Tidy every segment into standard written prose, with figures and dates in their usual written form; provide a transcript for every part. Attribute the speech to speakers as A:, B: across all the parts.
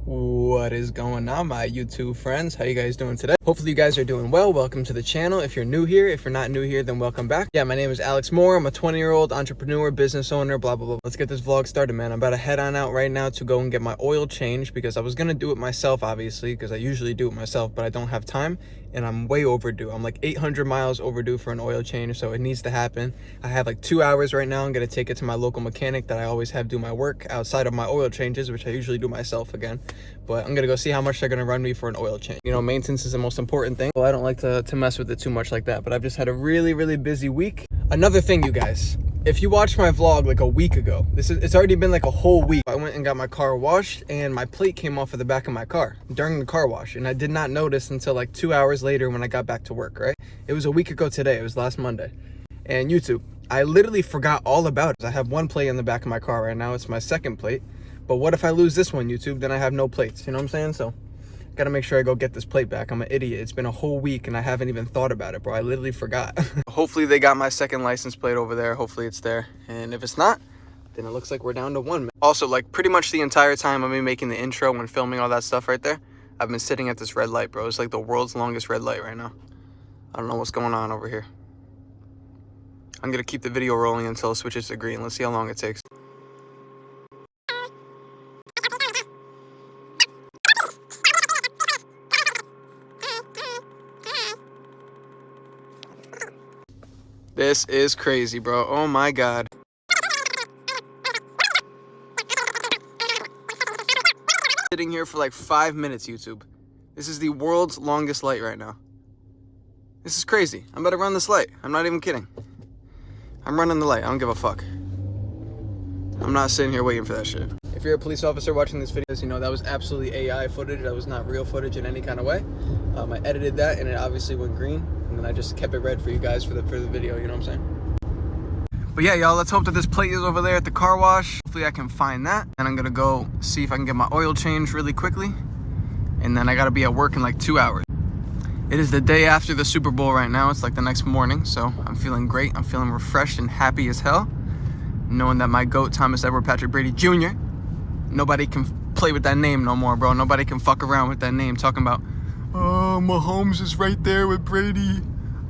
A: What is going on, my YouTube friends? How you guys doing today? Hopefully you guys are doing well. Welcome to the channel. If you're new here, if you're not new here, then welcome back. Yeah, my name is Alex Moore. I'm a 20-year-old entrepreneur, business owner, blah, blah, blah. Let's get this vlog started, man. I'm about to head on out right now to go and get my oil changed because I was going to do it myself, obviously, because I usually do it myself, but I don't have time and I'm way overdue. I'm like 800 miles overdue for an oil change, so it needs to happen. I have like 2 hours right now. I'm going to take it to my local mechanic that I always have do my work outside of my oil changes, which I usually do myself again. But I'm going to go see how much they're going to run me for an oil change. You know, maintenance is the most important thing. Well, I don't like to mess with it too much like that, but I've just had a really busy week. Another thing, you guys, if you watched my vlog like a week ago, it's already been like a whole week. I went and got my car washed and my plate came off of the back of my car during the car wash. And I did not notice until like 2 hours later when I got back to work, right? It was a week ago today. It was last Monday. And YouTube, I literally forgot all about it. I have one plate in the back of my car right now. It's my second plate. But what if I lose this one, YouTube? Then I have no plates. You know what I'm saying? So gotta make sure I go get this plate back. I'm an idiot. It's been a whole week and I haven't even thought about it, bro. I literally forgot. Hopefully they got my second license plate over there. Hopefully it's there. And if it's not, then it looks like we're down to one. Also, like pretty much the entire time I've been making the intro and filming all that stuff right there, I've been sitting at this red light, bro. It's like the world's longest red light right now. I don't know what's going on over here. I'm gonna keep the video rolling until it switches to green. Let's see how long it takes. This is crazy, bro. Oh my God. Sitting here for like 5 minutes, YouTube. This is the world's longest light right now. This is crazy. I'm about to run this light. I'm not even kidding. I'm running the light. I don't give a fuck. I'm not sitting here waiting for that shit. If you're a police officer watching this video, you know that was absolutely AI footage. That was not real footage in any kind of way. I edited that and it obviously went green. And then I just kept it red for you guys for the video, you know what I'm saying? But yeah, y'all, let's hope that this plate is over there at the car wash. Hopefully I can find that. And I'm gonna go see if I can get my oil changed really quickly. And then I gotta be at work in like 2 hours. It is the day after the Super Bowl right now. It's like the next morning, so I'm feeling great. I'm feeling refreshed and happy as hell. Knowing that my GOAT, Thomas Edward Patrick Brady Jr., nobody can play with that name no more, bro. Nobody can fuck around with that name. Talking about, oh, Mahomes is right there with Brady.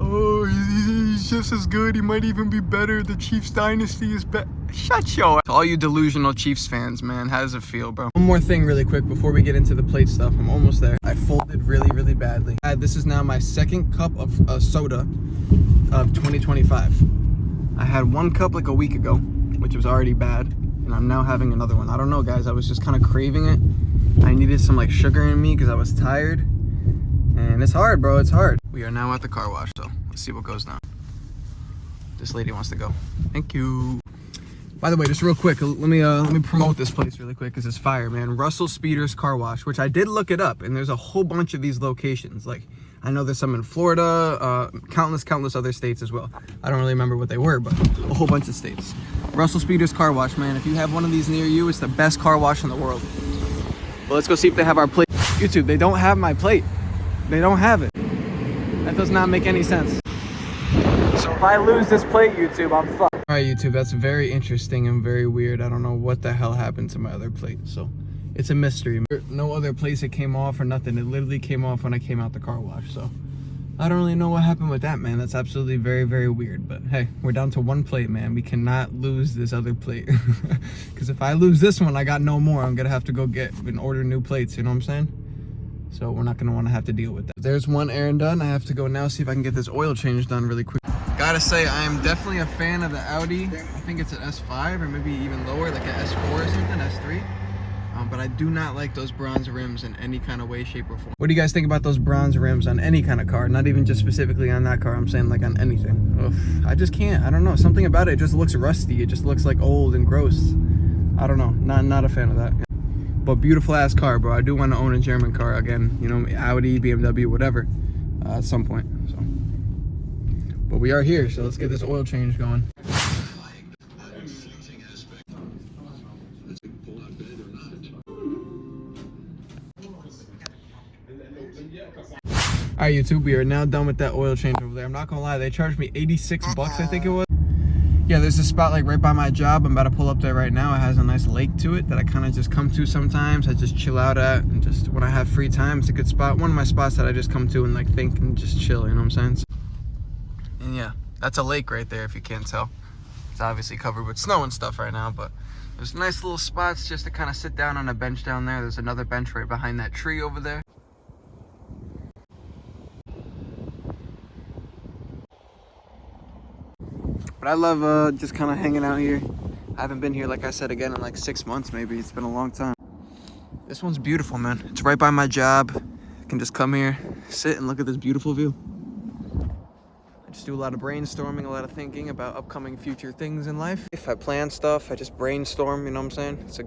A: Oh, he's just as good. He might even be better. The Chiefs dynasty is better. Shut your ass. All you delusional Chiefs fans, man. How does it feel, bro? One more thing really quick before we get into the plate stuff. I'm almost there. I folded really badly. This is now my second cup of soda of 2025. I had one cup like a week ago, which was already bad. And I'm now having another one. I don't know, guys. I was just kind of craving it. I needed some like sugar in me because I was tired. And it's hard, bro. It's hard. We are now at the car wash, so let's see what goes down. This lady wants to go. Thank you. By the way, just real quick, let me promote this place really quick because it's fire, man. Russell Speeder's Car Wash, which I did look it up, and there's a whole bunch of these locations. Like, I know there's some in Florida, countless other states as well. I don't really remember what they were, but a whole bunch of states. Russell Speeder's Car Wash, man. If you have one of these near you, it's the best car wash in the world. Well, let's go see if they have our plate. YouTube, they don't have my plate. They don't have it. That does not make any sense. So if I lose this plate, YouTube, I'm fucked. All right, YouTube, that's very interesting and very weird. I don't know what the hell happened to my other plate. So it's a mystery. No other place it came off or nothing. It literally came off when I came out the car wash. So I don't really know what happened with that, man. That's absolutely very weird. But hey, we're down to one plate, man. We cannot lose this other plate. Because if I lose this one, I got no more. I'm going to have to go get and order new plates. You know what I'm saying? So we're not going to want to have to deal with that. There's one errand done. I have to go now see if I can get this oil change done really quick. Gotta say, I am definitely a fan of the Audi. I think it's an S5 or maybe even lower, like an S4 or something, S3. But I do not like those bronze rims in any kind of way, shape, or form. What do you guys think about those bronze rims on any kind of car? Not even just specifically on that car. I'm saying like on anything. Ugh, I just can't. I don't know. Something about it just looks rusty. It just looks like old and gross. I don't know. Not a fan of that. But beautiful ass car, bro. I do want to own a German car again. You know, Audi, BMW, whatever, at some point. So, but we are here, so let's get this oil change going. Alright, YouTube, we are now done with that oil change over there. I'm not gonna lie, they charged me 86 bucks, I think it was. Yeah, there's a spot like right by my job. I'm about to pull up there right now. It has a nice lake to it that I kind of just come to sometimes. I just chill out at, and just when I have free time, it's a good spot. One of my spots that I just come to and like think and just chill, you know what I'm saying? And yeah, that's a lake right there if you can't tell. It's obviously covered with snow and stuff right now, but there's nice little spots just to kind of sit down on a bench down there. There's another bench right behind that tree over there. But I love just kind of hanging out here. I haven't been here, like I said, again in like 6 months maybe. It's been a long time. This one's beautiful, man. It's right by my job. I can just come here, sit and look at this beautiful view. I just do a lot of brainstorming, a lot of thinking about upcoming future things in life. If I plan stuff, I just brainstorm, you know what I'm saying? It's a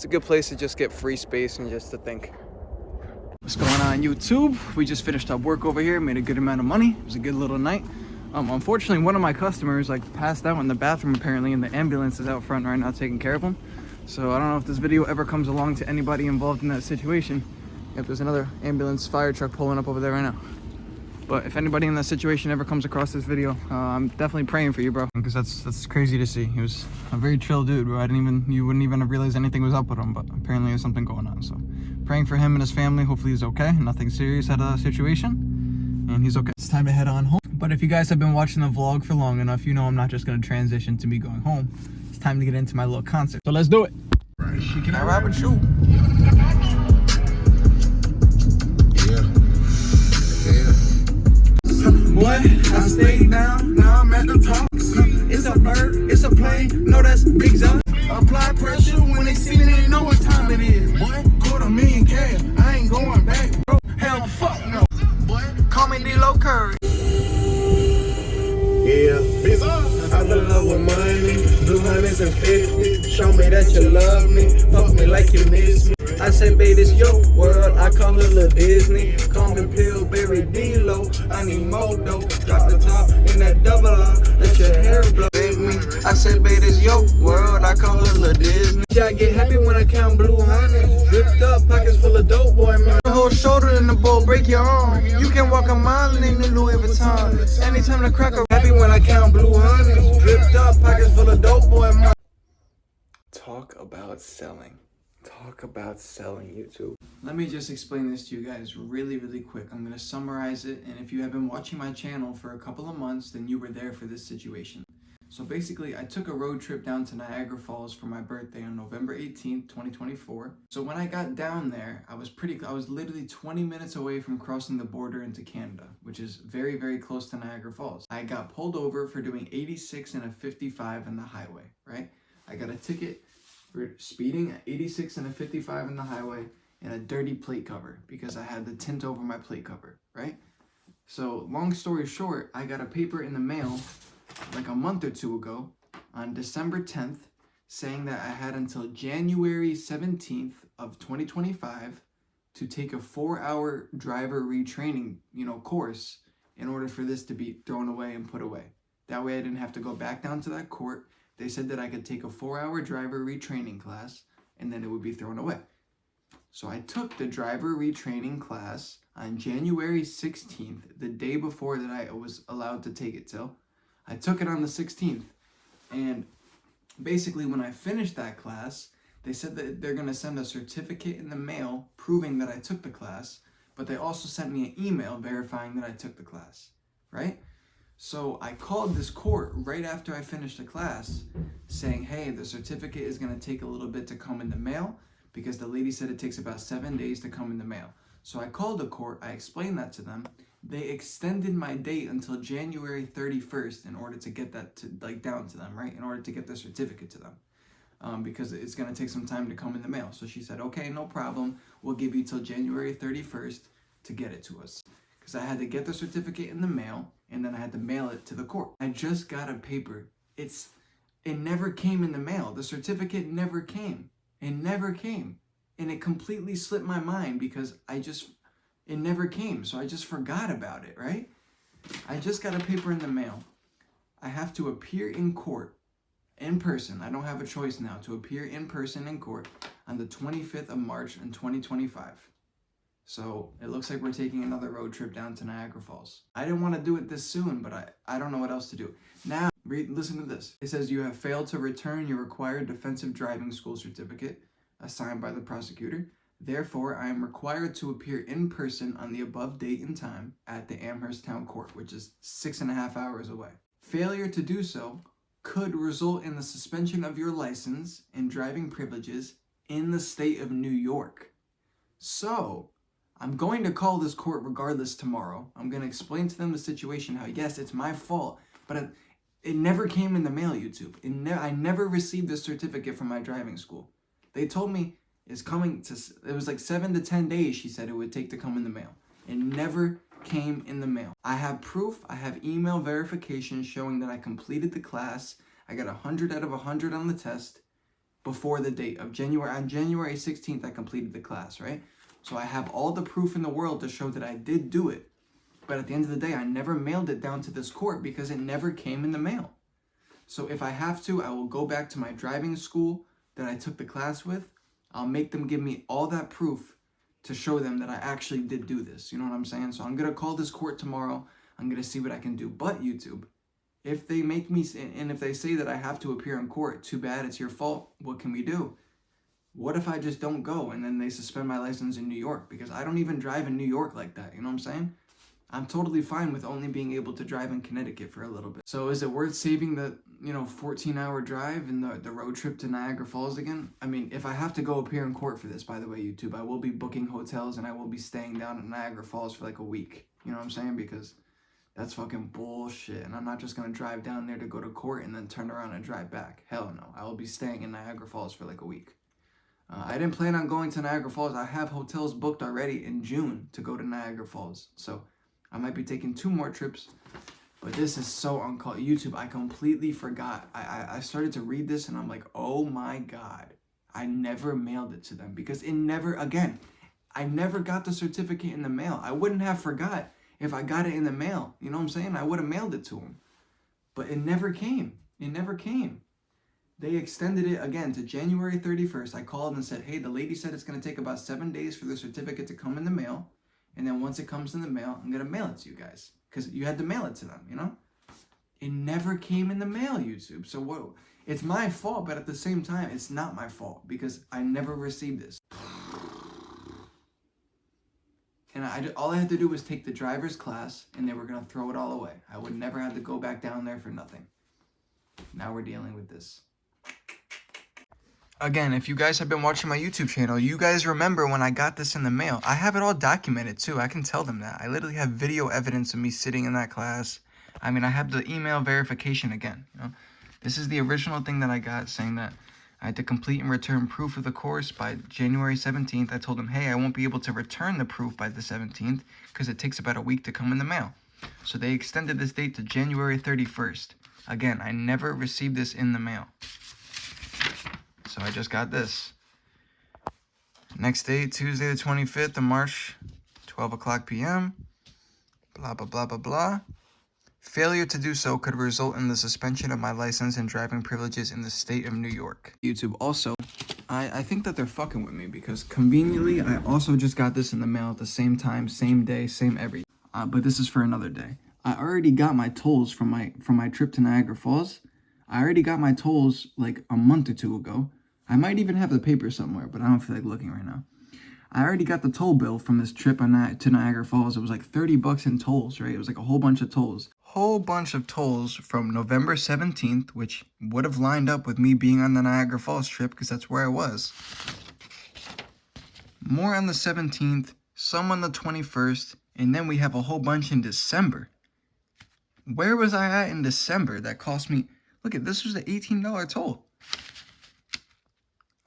A: good place to just get free space and just to think. What's going on, YouTube? We just finished up work over here, made a good amount of money. It was a good little night. Unfortunately, one of my customers like passed out in the bathroom apparently, and the ambulance is out front right now taking care of him. So I don't know if this video ever comes along to anybody involved in that situation. Yep, there's another ambulance fire truck pulling up over there right now. But if anybody in that situation ever comes across this video, I'm definitely praying for you, bro, because that's crazy to see. He was a very chill dude, bro. You wouldn't even have realized anything was up with him, but apparently there's something going on. So praying for him and his family. Hopefully he's okay. Nothing serious out of the situation, and he's okay. It's time to head on home. But if you guys have been watching the vlog for long enough, you know I'm not just going to transition to me going home. It's time to get into my little concert. So let's do it. Can I ride with you? Boy, I stayed down, now I'm at the top. It's a bird, it's a plane, no, that's Big Zone. Apply pressure when they see me, they know what time it is. Boy, $250,000 cash, I ain't going back, bro. Hell, fuck no. Boy, call me D-Lo Curry.
B: Yeah, I fell in love with money, blue hundreds and 50. Show me that you love me, fuck me like you miss me. I say, babe, it's your world, I call her Lil Disney. Call me Pillsbury D-Lo, I need more dough. Drop the top in that double R, let your hair blow. I said, babe, it's your world, I call her Lil Disney. I get happy when I count blue hundreds. Ripped up, pockets full of dope, boy, man. The whole shoulder in the bowl, break your arm. You can walk a mile in the Louis Vuitton. Anytime the cracker. Happy when I count blue hundreds. Ripped up, pockets full of dope, boy, man. Talk about selling. Talk about selling, YouTube. Let me just explain this to you guys really, really quick. I'm going to summarize it, and if you have been watching my channel for a couple of months, then you were there for this situation. So basically, I took a road trip down to Niagara Falls for my birthday on November 18th, 2024. So when I got down there, I was literally 20 minutes away from crossing the border into Canada, which is very, very close to Niagara Falls. I got pulled over for doing 86 and a 55 on the highway, right? I got a ticket for speeding at 86 and a 55 on the highway and a dirty plate cover because I had the tint over my plate cover, right? So long story short, I got a paper in the mail like a month or two ago on December 10th saying that I had until January 17th of 2025 to take a 4-hour driver retraining, course in order for this to be thrown away and put away. That way I didn't have to go back down to that court. They said that I could take a 4-hour driver retraining class and then it would be thrown away. So I took the driver retraining class on January 16th, the day before that I was allowed to take it till. I took it on the 16th, and basically when I finished that class, they said that they're going to send a certificate in the mail proving that I took the class, but they also sent me an email verifying that I took the class, right? So I called this court right after I finished the class saying, hey, the certificate is going to take a little bit to come in the mail because the lady said it takes about 7 days to come in the mail. So I called the court, I explained that to them. They extended my date until January 31st in order to get that down to them, right? In order to get the certificate to them, because it's going to take some time to come in the mail. So she said, okay, no problem. We'll give you till January 31st to get it to us. Because I had to get the certificate in the mail, and then I had to mail it to the court. I just got a paper. It never came in the mail. The certificate never came. It never came. And it completely slipped my mind because it never came, so I just forgot about it, right? I just got a paper in the mail. I have to appear in court in person. I don't have a choice now to appear in person in court on the 25th of March in 2025. So it looks like we're taking another road trip down to Niagara Falls. I didn't want to do it this soon, but I don't know what else to do. Now,
A: Listen to this. It says you have failed to return your required defensive driving school certificate assigned by the prosecutor. Therefore, I am required to appear in person on the above date and time at the Amherst Town Court, which is 6.5 hours away. Failure to do so could result in the suspension of your license and driving privileges in the state of New York. So, I'm going to call this court regardless tomorrow. I'm going to explain to them the situation, how yes, it's my fault, but it never came in the mail, YouTube. I never received this certificate from my driving school. They told me it was like 7 to 10 days, she said it would take to come in the mail. It never came in the mail. I have proof, I have email verification showing that I completed the class. I got 100 out of 100 on the test before the date of January. On January 16th, I completed the class, right? So I have all the proof in the world to show that I did do it. But at the end of the day, I never mailed it down to this court because it never came in the mail. So if I have to, I will go back to my driving school that I took the class with. I'll make them give me all that proof to show them that I actually did do this. You know what I'm saying? So I'm going to call this court tomorrow. I'm going to see what I can do. But YouTube, if they make me, and if they say that I have to appear in court, too bad, it's your fault. What can we do? What if I just don't go and then they suspend my license in New York? Because I don't even drive in New York like that. You know what I'm saying? I'm totally fine with only being able to drive in Connecticut for a little bit. So is it worth saving the, 14-hour drive and the road trip to Niagara Falls again? I mean, if I have to go appear in court for this, by the way, YouTube, I will be booking hotels and I will be staying down in Niagara Falls for like a week. You know what I'm saying? Because that's fucking bullshit. And I'm not just going to drive down there to go to court and then turn around and drive back. Hell no. I will be staying in Niagara Falls for like a week. I didn't plan on going to Niagara Falls. I have hotels booked already in June to go to Niagara Falls. So I might be taking 2 more trips, but this is so uncalled. YouTube, I completely forgot. I started to read this and I'm like, oh my God, I never mailed it to them because I never got the certificate in the mail. I wouldn't have forgot if I got it in the mail. You know what I'm saying? I would have mailed it to them, but it never came. It never came. They extended it again to January 31st. I called and said, hey, the lady said it's going to take about 7 days for the certificate to come in the mail. And then once it comes in the mail, I'm going to mail it to you guys. Because you had to mail it to them, It never came in the mail, YouTube. So what? It's my fault, but at the same time, it's not my fault. Because I never received this. And all I had to do was take the driver's class, and they were going to throw it all away. I would never have to go back down there for nothing. Now we're dealing with this. Again, if you guys have been watching my YouTube channel, you guys remember when I got this in the mail. I have it all documented too. I can tell them that. I literally have video evidence of me sitting in that class. I mean, I have the email verification again. This is the original thing that I got saying that I had to complete and return proof of the course by January 17th. I told them, hey, I won't be able to return the proof by the 17th because it takes about a week to come in the mail. So they extended this date to January 31st. Again, I never received this in the mail. So I just got this. Next day, Tuesday the 25th of March, 12 o'clock p.m. Blah, blah, blah, blah, blah. Failure to do so could result in the suspension of my license and driving privileges in the state of New York. YouTube, also, I think that they're fucking with me because conveniently, I also just got this in the mail at the same time, same day, same everything. But this is for another day. I already got my tolls from my trip to Niagara Falls. I already got my tolls like a month or 2 ago. I might even have the paper somewhere, but I don't feel like looking right now. I already got the toll bill from this trip to Niagara Falls. It was like $30 in tolls, right? It was like a whole bunch of tolls. Whole bunch of tolls from November 17th, which would have lined up with me being on the Niagara Falls trip because that's where I was. More on the 17th, some on the 21st, and then we have a whole bunch in December. Where was I at in December that cost me... Look at this was an $18 toll.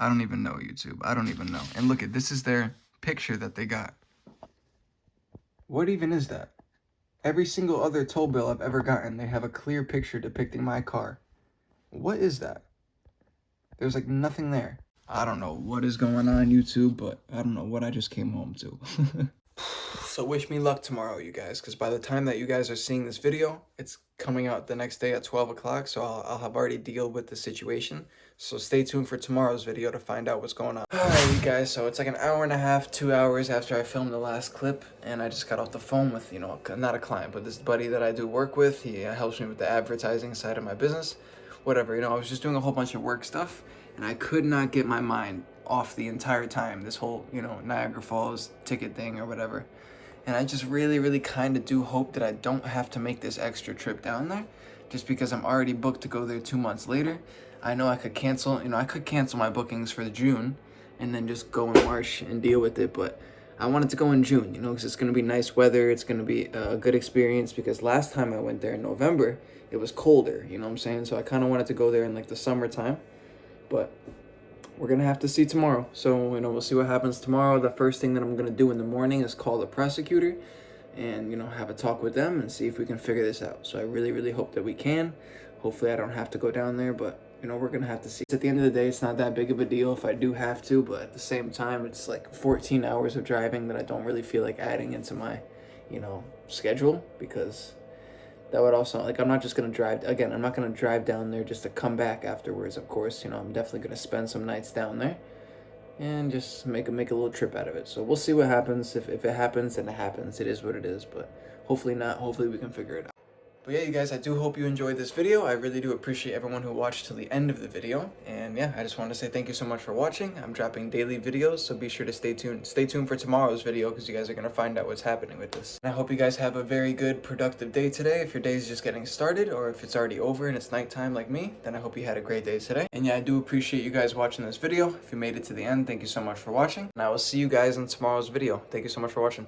A: I don't even know, YouTube. I don't even know. And look at this is their picture that they got. What even is that? Every single other toll bill I've ever gotten, they have a clear picture depicting my car. What is that? There's like nothing there. I don't know what is going on, YouTube, but I don't know what I just came home to. So wish me luck tomorrow, you guys, because by the time that you guys are seeing this video, it's coming out the next day at 12 o'clock, so I'll have already dealt with the situation. So stay tuned for tomorrow's video to find out what's going on. Alright, you guys, so it's like an hour and a half, 2 hours after I filmed the last clip, and I just got off the phone with, you know, not a client, but this buddy that I do work with. He helps me with the advertising side of my business. Whatever, you know, I was just doing a whole bunch of work stuff, and I could not get my mind off the entire time, this whole, you know, Niagara Falls ticket thing or whatever. And I just really kind of do hope that I don't have to make this extra trip down there, just because I'm already booked to go there 2 months later. I know I could cancel, you know, I could cancel my bookings for June and then just go in March and deal with it. But I wanted to go in June, you know, because it's going to be nice weather. It's going to be a good experience, because last time I went there in November, it was colder, you know what I'm saying? So I kind of wanted to go there in like the summertime, but we're going to have to see tomorrow. So, you know, we'll see what happens tomorrow. The first thing that I'm going to do in the morning is call the prosecutor and, you know, have a talk with them and see if we can figure this out. So I really hope that we can. Hopefully I don't have to go down there, but, you know, we're going to have to see. At the end of the day, it's not that big of a deal if I do have to, but at the same time, it's like 14 hours of driving that I don't really feel like adding into my, you know, schedule, because that would also, like, I'm not just going to drive, again, I'm not going to drive down there just to come back afterwards, of course. You know, I'm definitely going to spend some nights down there and just make a little trip out of it. So we'll see what happens. If it happens, then it happens. It is what it is, but hopefully not. Hopefully we can figure it out. But yeah, you guys, I do hope you enjoyed this video. I really do appreciate everyone who watched till the end of the video. And yeah, I just want to say thank you so much for watching. I'm dropping daily videos, so be sure to stay tuned. Stay tuned for tomorrow's video, because you guys are going to find out what's happening with this. And I hope you guys have a very good, productive day today. If your day is just getting started, or if it's already over and it's nighttime like me, then I hope you had a great day today. And yeah, I do appreciate you guys watching this video. If you made it to the end, thank you so much for watching. And I will see you guys in tomorrow's video. Thank you so much for watching.